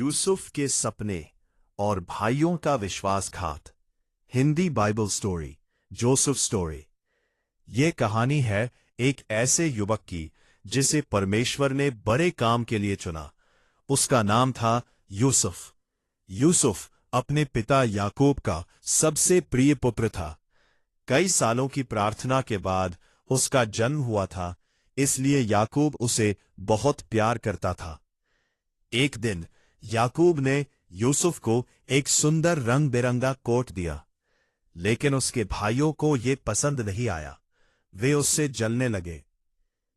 यूसुफ के सपने और भाइयों का विश्वासघात। Hindi Bible story, Joseph story. ये कहानी है एक ऐसे युवक की जिसे परमेश्वर ने बड़े काम के लिए चुना। उसका नाम था यूसुफ। यूसुफ अपने पिता याकूब का सबसे प्रिय पुत्र था। कई सालों की प्रार्थना के बाद उसका जन्म हुआ था, इसलिए याकूब उसे बहुत प्यार करता था। एक दिन याकूब ने यूसुफ को एक सुंदर रंग बिरंगा कोट दिया, लेकिन उसके भाइयों को यह पसंद नहीं आया। वे उससे जलने लगे।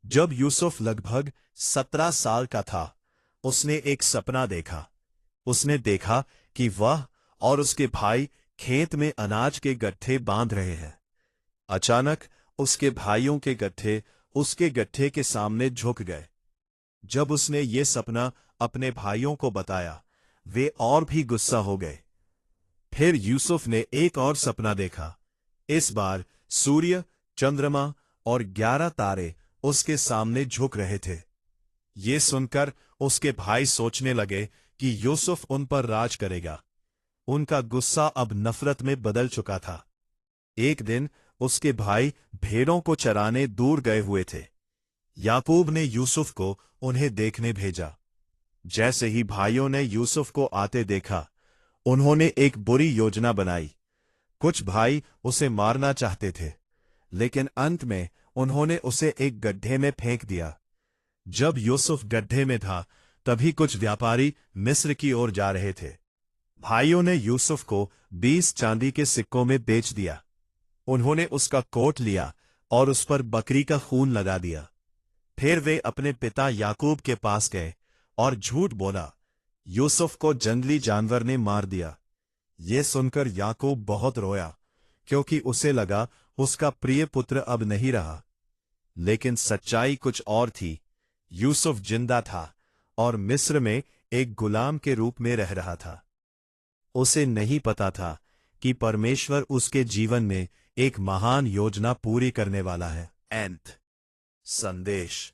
जब यूसुफ लगभग 17 साल का था, उसने एक सपना देखा। उसने देखा कि वह और उसके भाई खेत में अनाज के गट्ठे बांध रहे हैं। अचानक उसके भाइयों के गट्ठे उसके गट्ठे के सामने झुक गए। जब उसने ये सपना अपने भाइयों को बताया, वे और भी गुस्सा हो गए। फिर यूसुफ ने एक और सपना देखा। इस बार सूर्य, चंद्रमा और 11 तारे उसके सामने झुक रहे थे। ये सुनकर उसके भाई सोचने लगे कि यूसुफ उन पर राज करेगा। उनका गुस्सा अब नफरत में बदल चुका था। एक दिन उसके भाई भेड़ों को चराने दूर गए हुए थे। याकूब ने यूसुफ को उन्हें देखने भेजा। जैसे ही भाइयों ने यूसुफ को आते देखा, उन्होंने एक बुरी योजना बनाई। कुछ भाई उसे मारना चाहते थे, लेकिन अंत में उन्होंने उसे एक गड्ढे में फेंक दिया। जब यूसुफ गड्ढे में था, तभी कुछ व्यापारी मिस्र की ओर जा रहे थे। भाइयों ने यूसुफ को 20 चांदी के सिक्कों में बेच दिया। उन्होंने उसका कोट लिया और उस पर बकरी का खून लगा दिया। फिर वे अपने पिता याकूब के पास गए और झूठ बोला, यूसुफ को जंगली जानवर ने मार दिया। ये सुनकर याकूब बहुत रोया, क्योंकि उसे लगा उसका प्रिय पुत्र अब नहीं रहा। लेकिन सच्चाई कुछ और थी। यूसुफ जिंदा था और मिस्र में एक गुलाम के रूप में रह रहा था। उसे नहीं पता था कि परमेश्वर उसके जीवन में एक महान योजना पूरी करने वाला है। एंथ संदेश।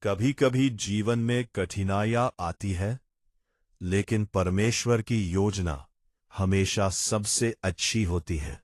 कभी कभी जीवन में कठिनाइयां आती है, लेकिन परमेश्वर की योजना हमेशा सबसे अच्छी होती है।